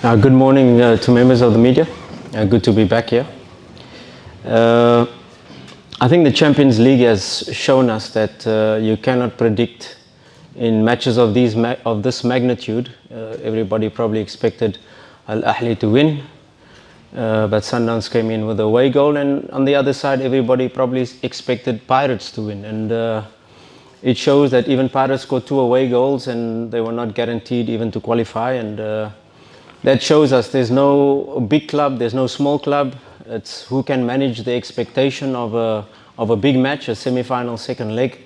Good morning to members of the media. Good to be back here. I think the Champions League has shown us that you cannot predict in matches of this magnitude. Everybody probably expected Al Ahly to win, but Sundowns came in with a away goal, and on the other side, everybody probably expected Pirates to win. And it shows that even Pirates scored 2 away goals, and they were not guaranteed even to qualify. And that shows us there's no big club, there's no small club. It's who can manage the expectation of a big match, a semi-final second leg.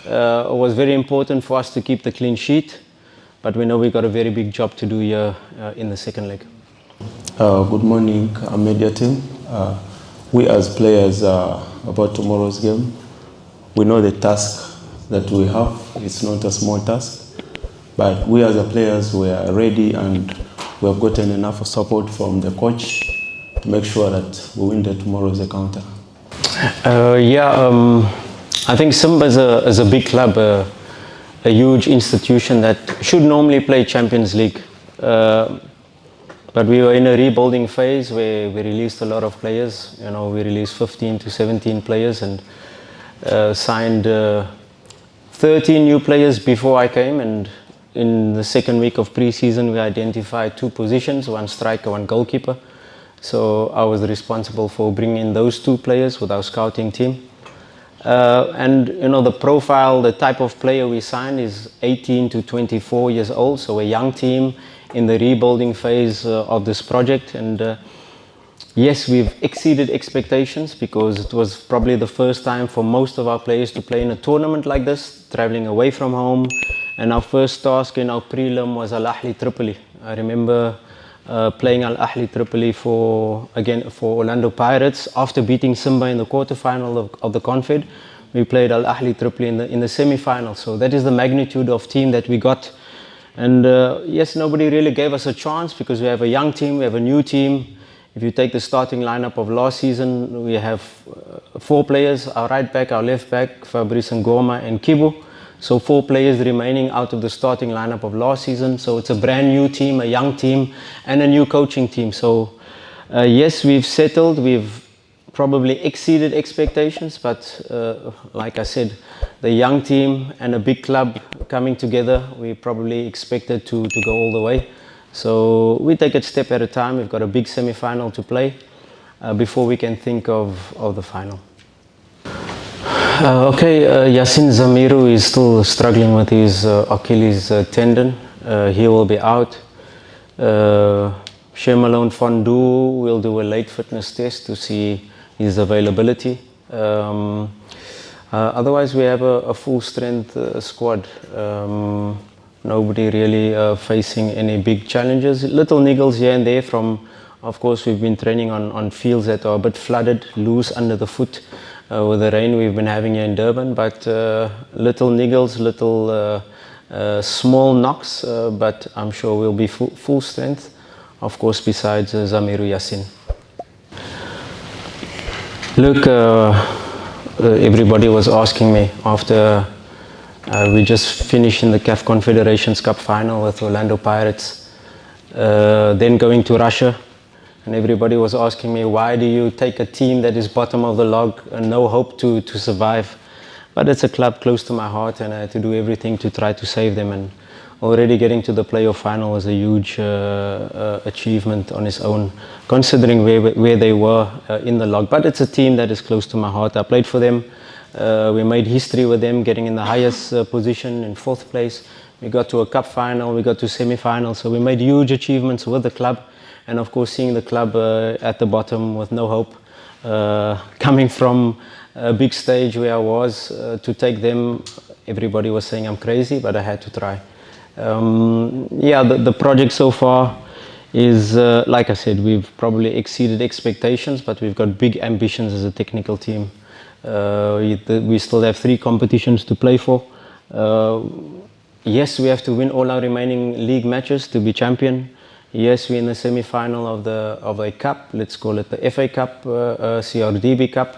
It was very important for us to keep the clean sheet, but we know we've got a very big job to do here in the second leg. Good morning, media team. We as players, about tomorrow's game, we know the task that we have. It's not a small task, but we as players, we are ready, and we have gotten enough support from the coach to make sure that we win tomorrow's encounter. I think Simba is a big club, a huge institution that should normally play Champions League. But we were in a rebuilding phase where we released a lot of players. You know, we released 15 to 17 players and signed 13 new players before I came. And in the second week of pre-season, we identified 2 positions, 1 striker, 1 goalkeeper. So I was responsible for bringing in those 2 players with our scouting team. And you know, the profile, the type of player we signed is 18 to 24 years old, so a young team in the rebuilding phase of this project. And yes, we've exceeded expectations because it was probably the first time for most of our players to play in a tournament like this, traveling away from home. And our first task in our prelim was Al Ahly Tripoli. I remember playing Al Ahly Tripoli for Orlando Pirates after beating Simba in the quarterfinal of the Confed. We played Al Ahly Tripoli in the semi-final. So that is the magnitude of team that we got. And yes, nobody really gave us a chance because we have a young team, we have a new team. If you take the starting lineup of last season, we have 4 players: our right back, our left back, Fabrice Ngoma and Kibu. So 4 players remaining out of the starting lineup of last season. So it's a brand new team, a young team, and a new coaching team. So yes, we've settled. We've probably exceeded expectations. But like I said, the young team and a big club coming together, we probably expected to go all the way. So we take it step at a time. We've got a big semi-final to play before we can think of the final. Yassin Zamiru is still struggling with his Achilles tendon. He will be out. Shemalone Fondu will do a late fitness test to see his availability. Otherwise, we have a full-strength squad. Nobody really facing any big challenges. Little niggles here and there from, of course, we've been training on fields that are a bit flooded, loose under the foot. With the rain we've been having here in Durban, but little niggles, little small knocks, but I'm sure we'll be full strength, of course, besides Zamiru Yassin. Look, everybody was asking me after we just finished in the CAF Confederations Cup final with Orlando Pirates, then going to Russia. And everybody was asking me, why do you take a team that is bottom of the log and no hope to survive? But it's a club close to my heart, and I had to do everything to try to save them. And already getting to the playoff final was a huge achievement on its own, considering where they were in the log. But it's a team that is close to my heart. I played for them. We made history with them, getting in the highest position in 4th place. We got to a cup final, we got to semi-final. So we made huge achievements with the club. And of course, seeing the club at the bottom with no hope, coming from a big stage where I was, to take them, everybody was saying I'm crazy, but I had to try. The project so far is, like I said, we've probably exceeded expectations, but we've got big ambitions as a technical team. We still have 3 competitions to play for. Yes, we have to win all our remaining league matches to be champion. Yes, we're in the semi-final of a cup. Let's call it the FA Cup, CRDB Cup.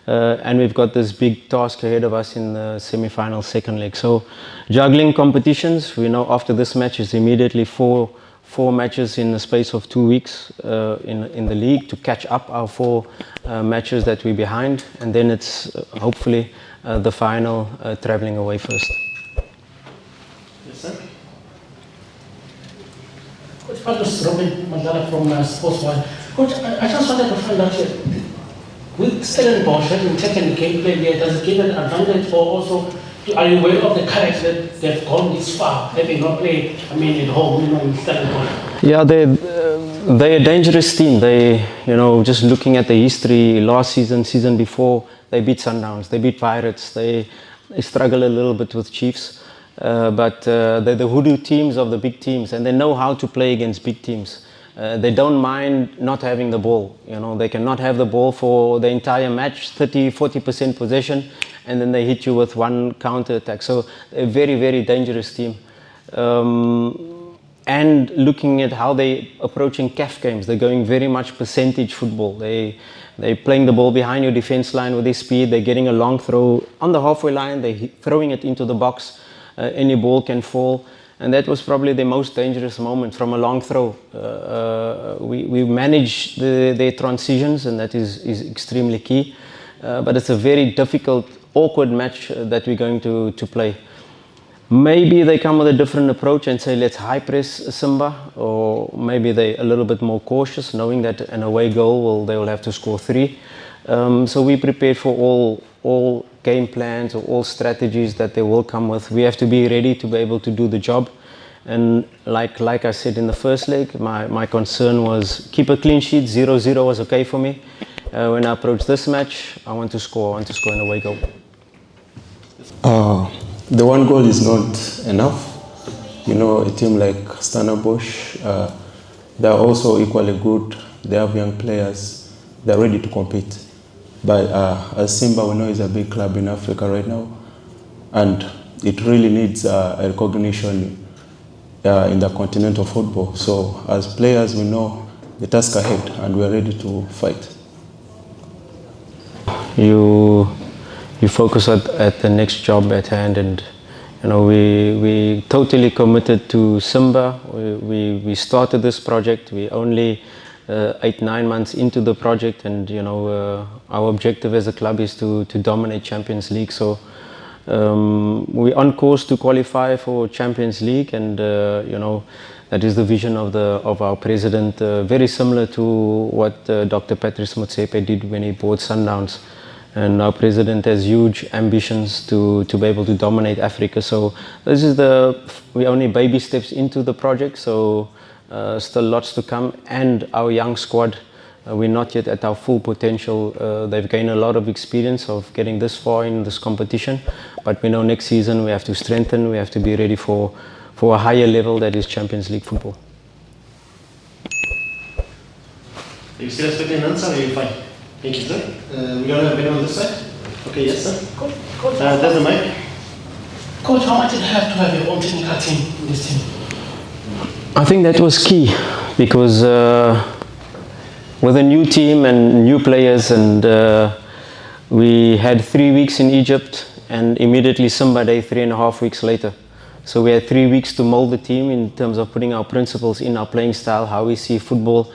And we've got this big task ahead of us in the semi-final second leg. So juggling competitions, we know after this match is immediately four 4 matches in the space of 2 weeks in the league to catch up our 4 matches that we're behind, and then it's hopefully the final traveling away first. Yes, sir. Coach, this is Robin Mandela from Sportswire. Coach, I just wanted to find out here, with Stellenbosch having taken the gameplay here, does it give an advantage, or also are you aware of the character that they've gone this far, having not played, at home, in Stellenbosch? Yeah, they're a dangerous team. They, just looking at the history, last season, season before, they beat Sundowns, they beat Pirates, they struggle a little bit with Chiefs. But they're the hoodoo teams of the big teams, and they know how to play against big teams. They don't mind not having the ball. They cannot have the ball for the entire match, 30-40% possession, and then they hit you with one counter attack. So a very, very dangerous team. And looking at how they're approaching CAF games, they're going very much percentage football. They're playing the ball behind your defense line with their speed. They're getting a long throw on the halfway line. They're throwing it into the box. Any ball can fall, and that was probably the most dangerous moment from a long throw. We manage their transitions, and that is extremely key. But it's a very difficult, awkward match that we're going to play. Maybe they come with a different approach and say, let's high press Simba, or maybe they're a little bit more cautious, knowing that an away goal they will have to score 3. So we prepared for all game plans or all strategies that they will come with. We have to be ready to be able to do the job. And like I said in the first leg, my concern was keep a clean sheet. 0-0 was okay for me. When I approach this match, I want to score an away goal. The one goal is not enough. A team like Stellenbosch, they're also equally good. They have young players. They're ready to compete. But as Simba, we know, is a big club in Africa right now, and it really needs a recognition in the continental football. So as players, we know the task ahead, and we're ready to fight. You focus at the next job at hand, and we totally committed to Simba. We started this project. We only 8-9 months into the project, and our objective as a club is to dominate Champions League. So we're on course to qualify for Champions League, and that is the vision of our president, very similar to what Dr. Patrice Motsepe did when he bought Sundowns. And our president has huge ambitions to be able to dominate Africa. So this is we're only baby steps into the project, so still lots to come. And our young squad, we're not yet at our full potential. They've gained a lot of experience of getting this far in this competition, but we know next season we have to strengthen, we have to be ready for a higher level, that is Champions League football. Are you still expecting an answer, or are you fine? Thank you, sir. We don't have anyone on this side? Okay, yes, sir. Coach, there's the mic. Coach, how much did it have to have your own technical team in this team? I think that was key, because with a new team and new players, and we had 3 weeks in Egypt, and immediately Simba Day 3.5 weeks later. So we had 3 weeks to mold the team in terms of putting our principles in, our playing style, how we see football,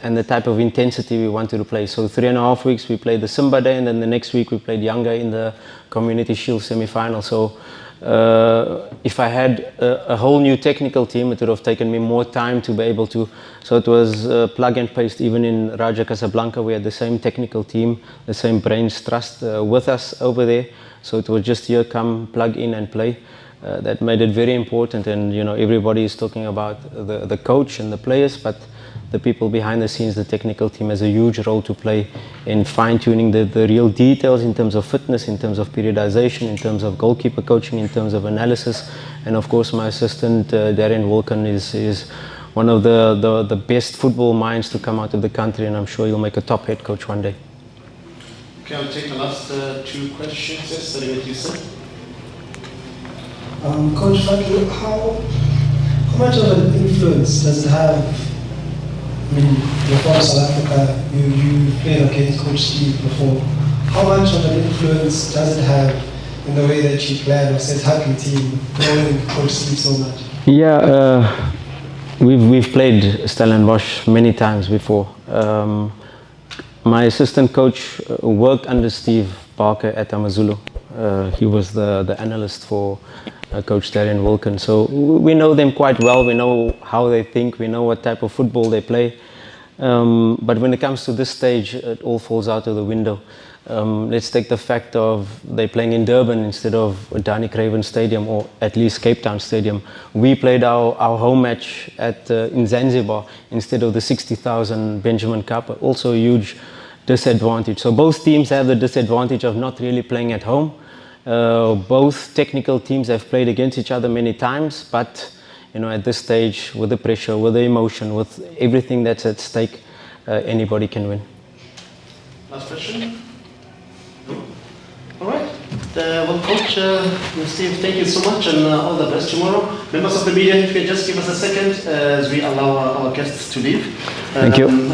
and the type of intensity we wanted to play. So 3.5 weeks we played the Simba Day, and then the next week we played Jiandaa in the Community Shield semi-final. So if I had a whole new technical team, it would have taken me more time to be able to. So it was plug and paste. Even in Raja Casablanca, we had the same technical team, the same brains trust with us over there. So it was just here, come, plug in and play. That made it very important. And everybody is talking about the coach and the players, but the people behind the scenes, the technical team, has a huge role to play in fine-tuning the real details in terms of fitness, in terms of periodization, in terms of goalkeeper coaching, in terms of analysis. And of course my assistant Darren Wolken is one of the best football minds to come out of the country, and I'm sure he'll make a top head coach one day. Okay, I'll take the last 2 questions. Yes, starting with you, sir. Coach, how much of an influence does it have? You're from South Africa, you played against Coach Steve before. How much of an influence does it have in the way that you plan or set up your team, knowing Coach Steve so much? Yeah, We've played Stellenbosch many times before. My assistant coach worked under Steve Parker at Amazulu. He was the analyst for Coach Darian Wilkin. So we know them quite well. We know how they think. We know what type of football they play. But when it comes to this stage, it all falls out of the window. Let's take the fact of they playing in Durban instead of Danny Craven Stadium, or at least Cape Town Stadium. We played our home match in Zanzibar instead of the 60,000 Benjamin Cup. Also a huge disadvantage. So both teams have the disadvantage of not really playing at home. Both technical teams have played against each other many times, but at this stage, with the pressure, with the emotion, with everything that's at stake, anybody can win. Last question? No? All right. Well, Coach, Steve, thank you so much, and all the best tomorrow. Members of the media, if you can just give us a second as we allow our guests to leave. Thank you.